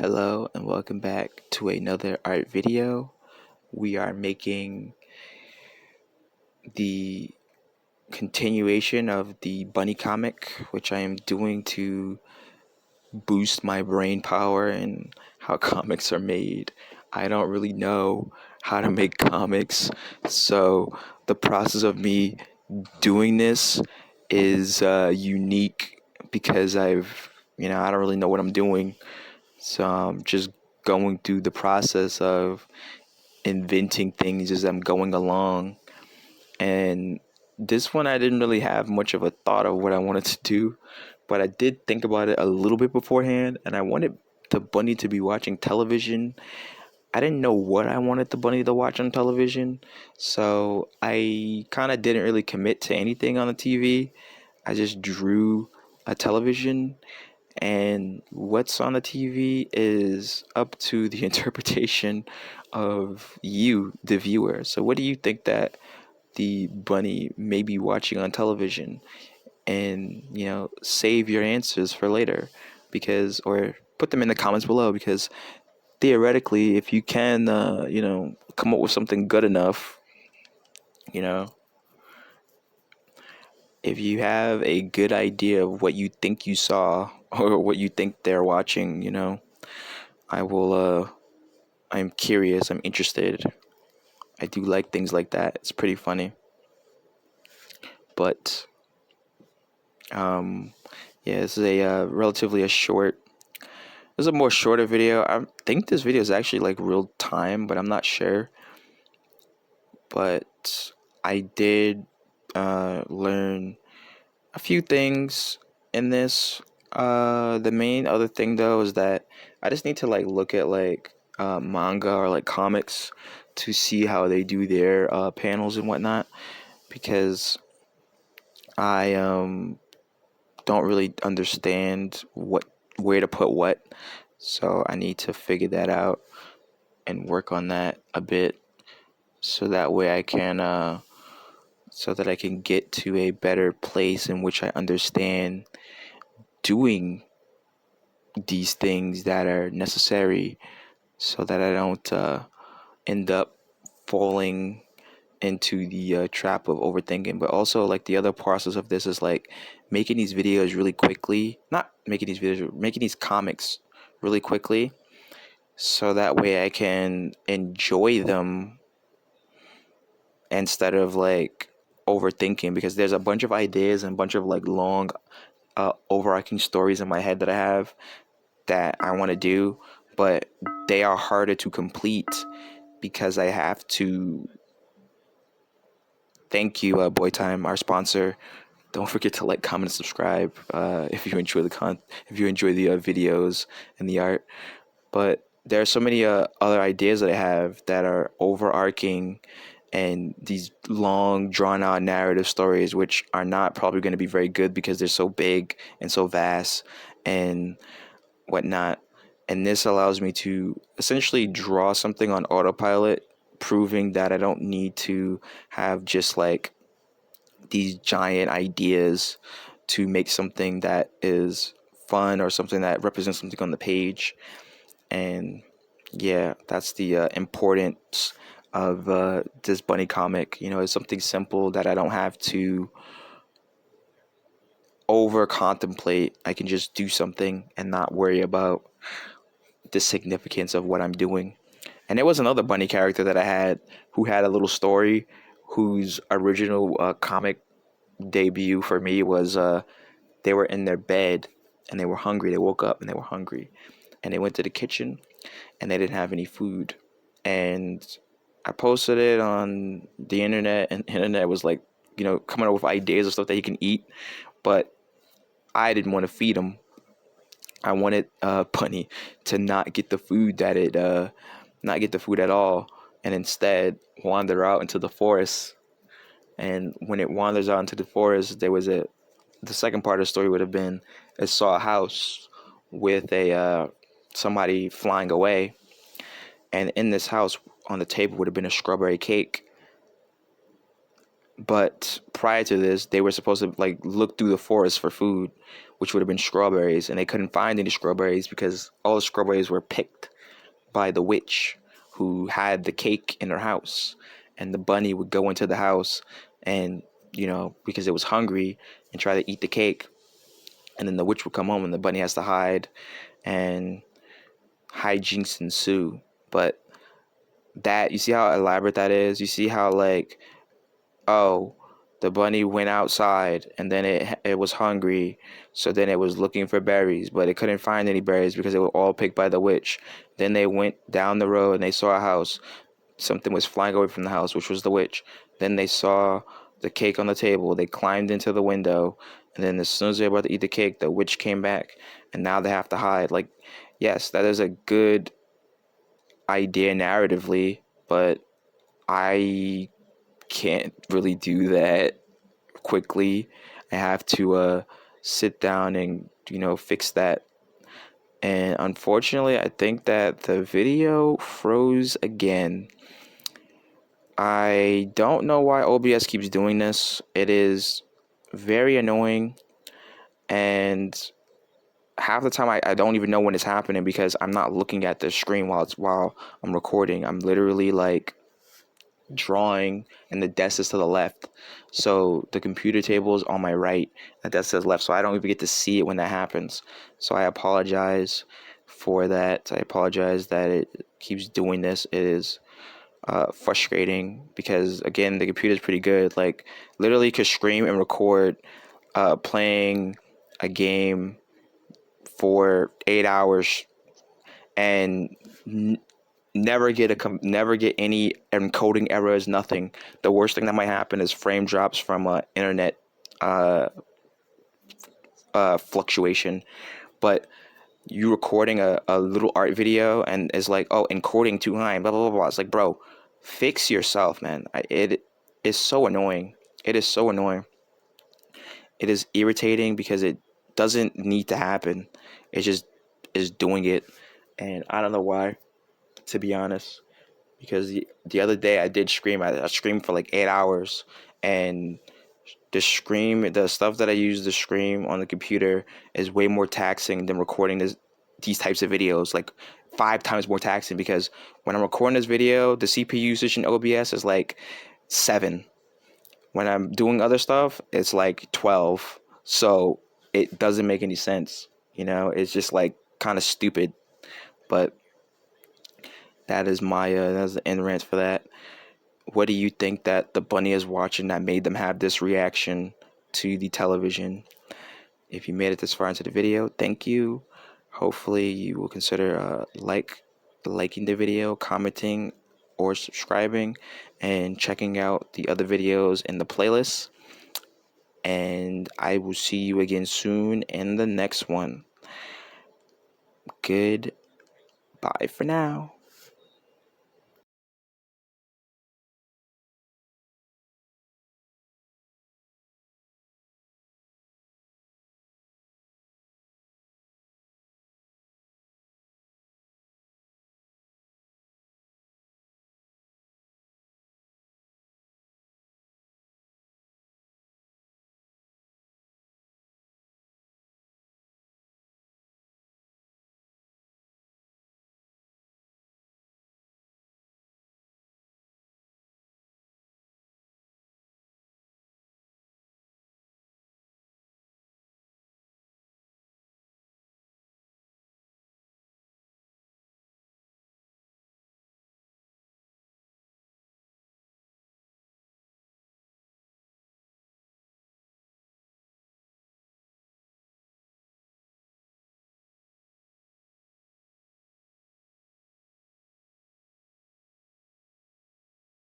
Hello and welcome back to another art video. We are making the continuation of the bunny comic, which I am doing to boost my brain power and how comics are made. I don't really know how to make comics, so the process of me doing this is unique because I don't really know what I'm doing. So I'm just going through the process of inventing things as I'm going along. And this one, I didn't really have much of a thought of what I wanted to do, but I did think about it a little bit beforehand, and I wanted the bunny to be watching television. I didn't know what I wanted the bunny to watch on television, so I kind of didn't really commit to anything on the TV. I just drew a television, and what's on the TV is up to the interpretation of you, the viewer. So, what do you think that the bunny may be watching on television? And save your answers for later, or put them in the comments below, because theoretically, if you can, come up with something good enough, you know, if you have a good idea of what you think you saw or what you think they're watching, I will I'm curious, I'm interested. I do like things like that. It's pretty funny. But um yeah, this is a relatively a short this is a more shorter video. I think this video is actually like real time, but I'm not sure. But I did learn a few things in this. The main other thing though is that I just need to like look at like manga or like comics to see how they do their panels and whatnot, because I don't really understand where to put what, so I need to figure that out and work on that a bit, so that way I can get to a better place in which I understand doing these things that are necessary, so that I don't end up falling into the trap of overthinking. But also, like, the other process of this is like making these videos really quickly, not making these videos, making these comics really quickly, so that way I can enjoy them instead of like overthinking, because there's a bunch of ideas and a bunch of like long overarching stories in my head that I have that I want to do, but they are harder to complete because I have to. Thank you, Boy Time, our sponsor. Don't forget to like, comment, and subscribe if you enjoy if you enjoy the videos and the art. But there are so many other ideas that I have that are overarching, and these long, drawn out narrative stories, which are not probably going to be very good because they're so big and so vast and whatnot. And this allows me to essentially draw something on autopilot, proving that I don't need to have just like these giant ideas to make something that is fun or something that represents something on the page. And yeah, that's the importance of this bunny comic. It's something simple that I don't have to over contemplate. I can just do something and not worry about the significance of what I'm doing. And there was another bunny character that I had who had a little story, whose original comic debut for me was they were in their bed and they were hungry. They woke up and they were hungry, and they went to the kitchen and they didn't have any food. And I posted it on the internet, and the internet was like, coming up with ideas of stuff that he can eat, but I didn't want to feed him. I wanted Bunny to not get the food not get the food at all, and instead wander out into the forest. And when it wanders out into the forest, the second part of the story would have been, it saw a house with a somebody flying away, and in this house on the table would have been a strawberry cake. But prior to this, they were supposed to like look through the forest for food, which would have been strawberries, and they couldn't find any strawberries because all the strawberries were picked by the witch who had the cake in her house. And the bunny would go into the house and, because it was hungry, and try to eat the cake. And then the witch would come home and the bunny has to hide, and hijinks ensue. But that, you see how elaborate that is? You see how, like, oh, the bunny went outside and then it was hungry, so then it was looking for berries, but it couldn't find any berries because they were all picked by the witch. Then they went down the road and they saw a house. Something was flying away from the house, which was the witch. Then they saw the cake on the table. They climbed into the window, and then as soon as they were about to eat the cake, the witch came back, and now they have to hide. Like, yes, that is a good idea narratively, but I can't really do that quickly. I have to sit down and fix that. And unfortunately, I think that the video froze again. I don't know why OBS keeps doing this. It is very annoying, and half the time I don't even know when it's happening because I'm not looking at the screen while I'm recording. I'm literally like drawing and the desk is to the left, so the computer table is on my right, the desk is left, so I don't even get to see it when that happens. So I apologize for that. I apologize that it keeps doing this. It is frustrating because, again, the computer is pretty good. Like, literally could stream and record playing a game for 8 hours and never get any encoding errors, nothing. The worst thing that might happen is frame drops from internet uh, fluctuation. But you recording a little art video and it's like, oh, encoding too high, blah blah blah blah. It's like, bro, fix yourself, man. It is so annoying. It is so annoying. It is irritating because it doesn't need to happen. It just is doing it, and I don't know why, to be honest. Because the other day I did stream. I streamed for like 8 hours, and the stuff that I use to stream on the computer is way more taxing than recording these types of videos, like 5 times more taxing, because when I'm recording this video, the CPU usage in OBS is like 7. When I'm doing other stuff, it's like 12. So it doesn't make any sense. It's just like kind of stupid. But that is that's the end rant for that. What do you think that the bunny is watching that made them have this reaction to the television? If you made it this far into the video, thank you. Hopefully you will consider liking the video, commenting, or subscribing, and checking out the other videos in the playlist. And I will see you again soon in the next one. Goodbye for now.